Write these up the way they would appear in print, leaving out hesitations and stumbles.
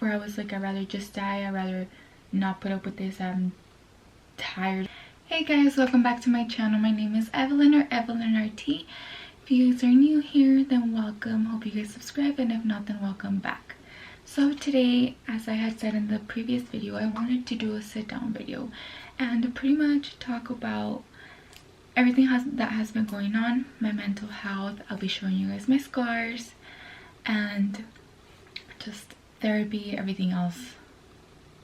where I was like, I'd rather just die. I'd rather not put up with this. I'm tired. Hey guys, welcome back to my channel. My name is Evelyn, or Evelyn RT. If you guys are new here, then welcome. Hope you guys subscribe, and if not, then welcome back. So today, as I had said in the previous video, I wanted to do a sit down video and pretty much talk about everything that has been going on, my mental health. I'll be showing you guys my scars and just therapy, everything else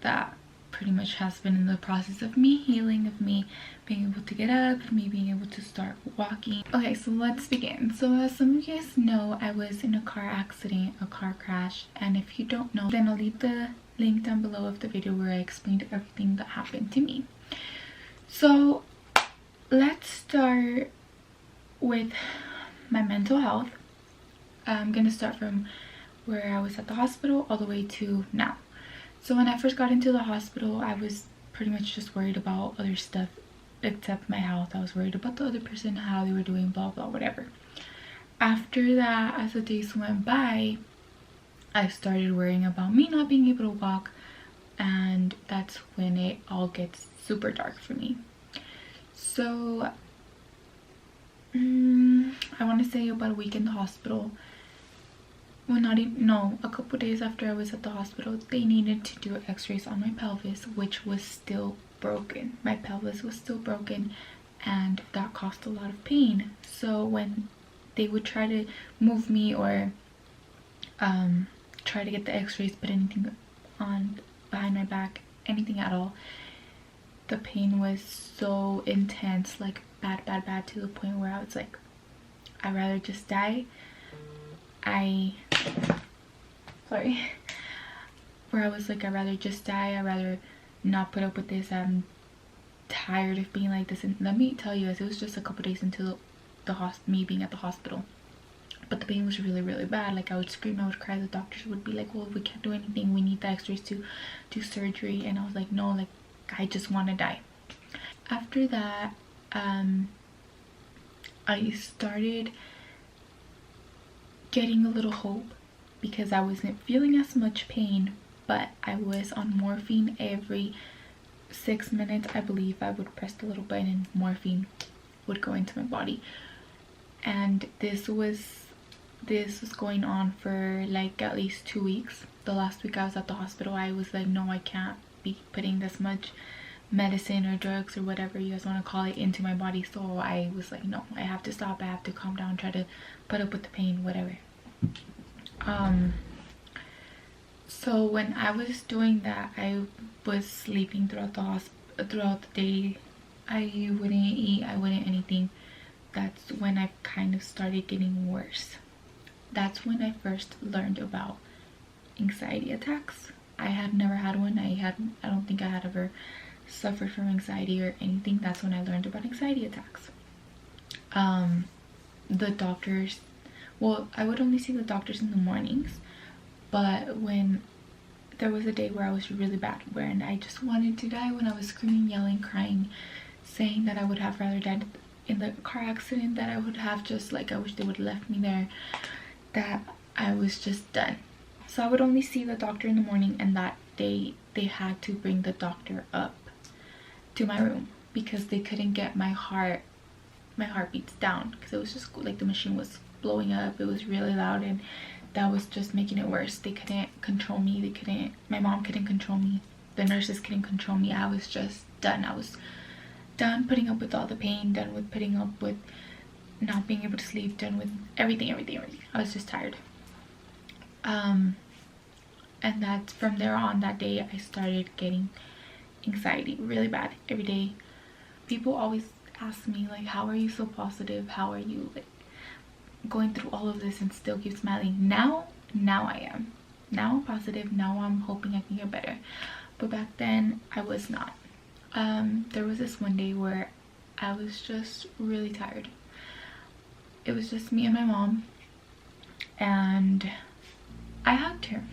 that pretty much has been in the process of me healing, of me being able to get up, of me being able to start walking. Okay, so let's begin. So as some of you guys know, I was in a car accident, a car crash, and if you don't know, then I'll leave the link down below of the video where I explained everything that happened to me. So let's start with my mental health. I'm gonna start from where I was at the hospital all the way to now. So when I first got into the hospital, I was pretty much just worried about other stuff except my health. I was worried about the other person, how they were doing, blah blah, whatever. After that, as the days went by, I started worrying about me not being able to walk, and that's when it all gets super dark for me. So I want to say about a week in the hospital. Well, not even, no, a couple days after I was at the hospital, they needed to do x-rays on my pelvis, which was still broken. My pelvis was still broken, and that caused a lot of pain. So when they would try to move me or try to get the x-rays, put anything on behind my back, anything at all, the pain was so intense, like bad, to the point where I was like, I'd rather just die. Where I was like, I'd rather just die. I'd rather not put up with this. I'm tired of being like this. And let me tell you, it was just a couple days into me being at the hospital, but the pain was really bad. Like, I would scream, I would cry. The doctors would be like, well, we can't do anything, we need the x-rays to do surgery. And I was like, no, like, I just want to die. After that, I started getting a little hope, because I wasn't feeling as much pain, but I was on morphine. Every 6 minutes, I believe, I would press the little button and morphine would go into my body. And this was going on for like at least 2 weeks. The last week I was at the hospital, I was like, no, I can't be putting this much medicine or drugs or whatever you guys want to call it into my body. So I was like, no, I have to stop, I have to calm down, try to put up with the pain, whatever. So when I was doing that, I was sleeping throughout the day. I wouldn't eat, I wouldn't anything. That's when I kind of started getting worse. That's when I first learned about anxiety attacks. I had never had one. I don't think I had ever suffered from anxiety or anything. That's when I learned about anxiety attacks. The doctors, well, I would only see the doctors in the mornings, but when there was a day where I was really bad, where I just wanted to die, when I was screaming, yelling, crying, saying that I would have rather died in the car accident, that I would have just, like, I wish they would have left me there, that I was just done. So I would only see the doctor in the morning, and that day they had to bring the doctor up to my room because they couldn't get my heartbeats down, because it was just like the machine was blowing up. It was really loud, and that was just making it worse. They couldn't control me. My mom couldn't control me. The nurses couldn't control me. I was just done. I was done putting up with all the pain, done with putting up with not being able to sleep, done with everything. I was just tired. And that's from there on, that day I started getting anxiety really bad every day. People always ask me, like, how are you so positive? How are you, like, going through all of this and still keep smiling? Now I am. Now I'm positive. Now I'm hoping I can get better. But back then I was not. There was this one day where I was just really tired. It was just me and my mom, and I hugged her.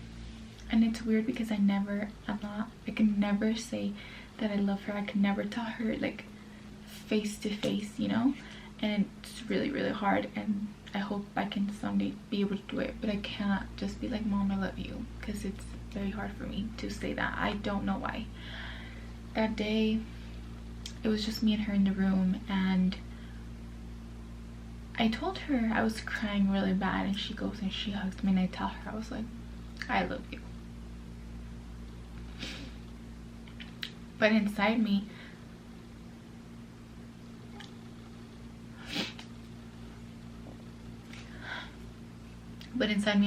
And it's weird because I can never say that I love her. I can never tell her, like, face to face, you know, and it's really hard, and I hope I can someday be able to do it, but I can't just be like, Mom, I love you, because very hard for me to say that. I don't know why. That day it was just me and her in the room, and I told her I was crying really bad, and she goes and she hugs me, and I tell her, I was like, I love you. But inside me,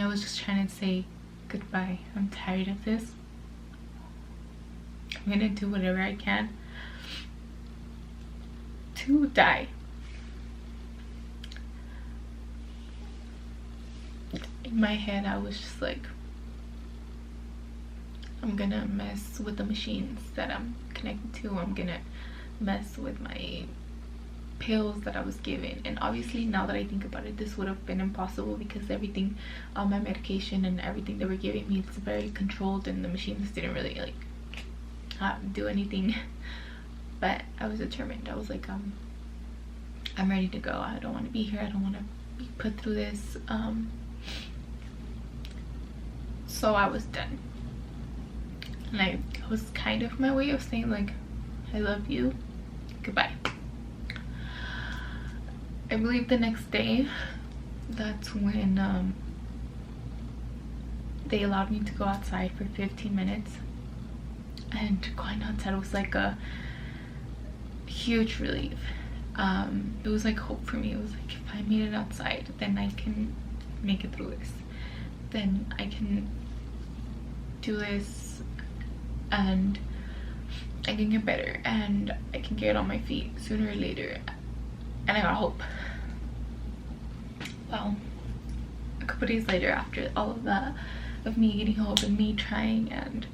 I was just trying to say goodbye. I'm tired of this. I'm gonna do whatever I can to die. In my head, I was just like, I'm gonna mess with the machines that I'm connected to. I'm gonna mess with my pills that I was given. And obviously, now that I think about it, this would have been impossible because everything, all my medication and everything they were giving me, it's very controlled, and the machines didn't really like do anything. But I was determined. I was like, I'm ready to go. I don't want to be here. I don't want to be put through this. So I was done. And it was kind of my way of saying like, I love you, goodbye. I believe the next day, that's when they allowed me to go outside for 15 minutes. And going outside was like a huge relief. It was like hope for me. It was like, if I made it outside, then I can make it through this. Then I can do this, and I can get better, and I can get on my feet sooner or later. And I got hope. Well, a couple days later, after all of that, of me getting hope and me trying and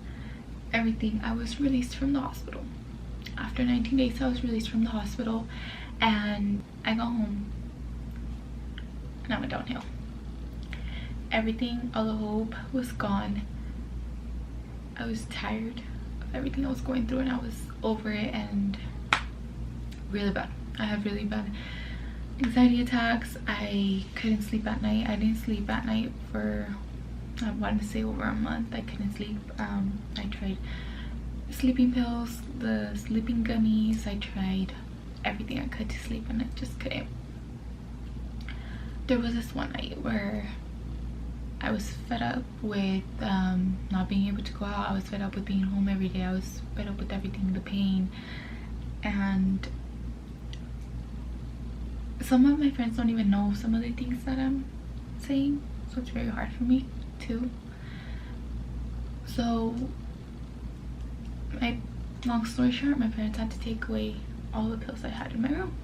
everything, I was released from the hospital. After 19 days, I was released from the hospital, and I got home, and I went downhill. Everything, all the hope was gone. I was tired of everything I was going through, and I was over it, and really bad. I had really bad anxiety attacks. I couldn't sleep at night. I didn't sleep at night for, I wanted to say, over a month. I couldn't sleep. I tried sleeping pills, the sleeping gummies. I tried everything I could to sleep, and I just couldn't. There was this one night where I was fed up with not being able to go out. I was fed up with being home every day. I was fed up with everything, the pain. And some of my friends don't even know some of the things that I'm saying, so it's very hard for me too. So, long story short, my parents had to take away all the pills I had in my room.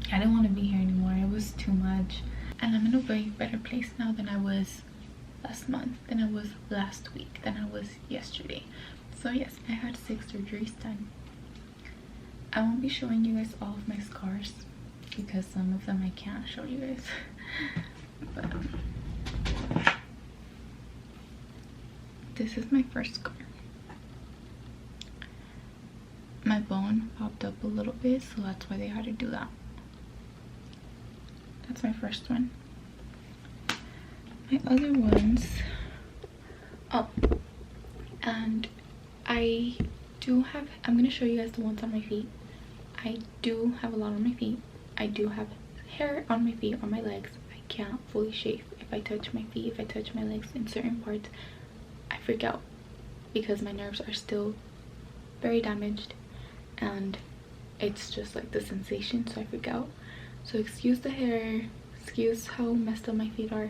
I didn't want to be here anymore. It was too much. And I'm in a way better place now than I was last month, than I was last week, than I was yesterday. So yes, I had 6 surgeries done. I won't be showing you guys all of my scars because some of them I can't show you guys. But this is my first scar. My bone popped up a little bit, so that's why they had to do that. That's my first one. My other ones, oh, and I do have, I'm gonna show you guys the ones on my feet. I do have a lot on my feet. I do have hair on my feet, on my legs. I can't fully shave. If I touch my feet, if I touch my legs in certain parts, I freak out because my nerves are still very damaged, and it's just like the sensation, so I freak out. So excuse the hair, excuse how messed up my feet are.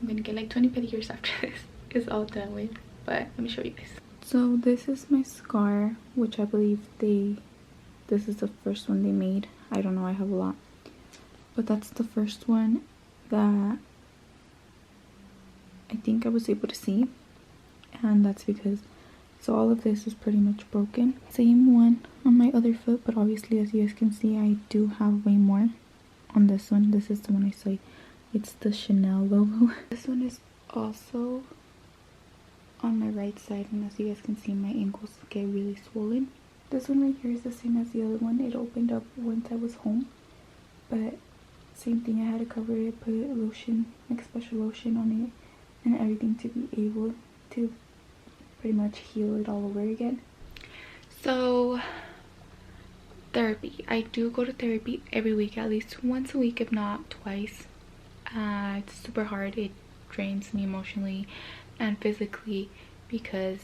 I'm gonna get like 20 pedicures after this is all done with, but let me show you guys. So this is my scar, which I believe this is the first one they made. I don't know, I have a lot, but that's the first one that I think I was able to see, and that's because, so all of this is pretty much broken. Same one on my other foot, but obviously, as you guys can see, I do have way more on this one. This is the one I say, it's the Chanel logo. This one is also on my right side, and as you guys can see, my ankles get really swollen. This one right here is the same as the other one. It opened up once I was home, but same thing, I had to cover it, put lotion, like special lotion on it and everything to be able to pretty much heal it all over again. So therapy, I do go to therapy every week, at least once a week if not twice. It's super hard. It drains me emotionally and physically because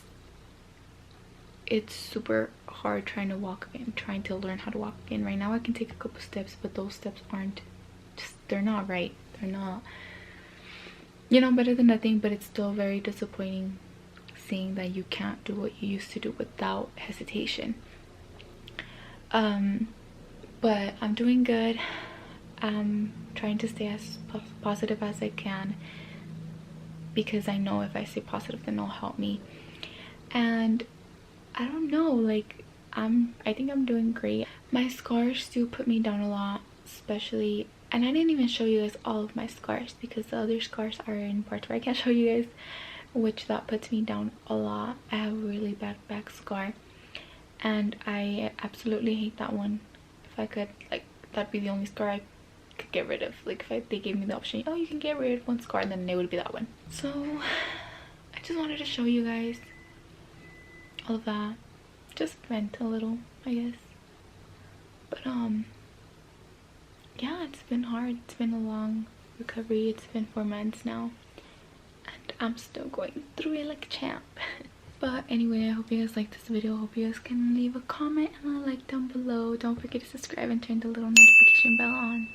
it's super hard trying to walk again, trying to learn how to walk again. Right now I can take a couple steps, but those steps aren't just, they're not right, they're not, you know, better than nothing. But it's still very disappointing seeing that you can't do what you used to do without hesitation. But I'm doing good. I'm trying to stay as positive as I can because I know if I stay positive then it'll help me. And I don't know, like I think I'm doing great. My scars do put me down a lot, especially, and I didn't even show you guys all of my scars because the other scars are in parts where I can't show you guys, which that puts me down a lot. I have a really bad back scar and I absolutely hate that one. If I could, like, that'd be the only scar I could get rid of. Like if they gave me the option, oh, you can get rid of one scar, then it would be that one. So I just wanted to show you guys all of that, just vent a little, I guess. But yeah, it's been hard. It's been a long recovery. It's been 4 months now and I'm still going through it like a champ. But anyway, I hope you guys liked this video. I hope you guys can leave a comment and a like down below. Don't forget to subscribe and turn the little notification bell on.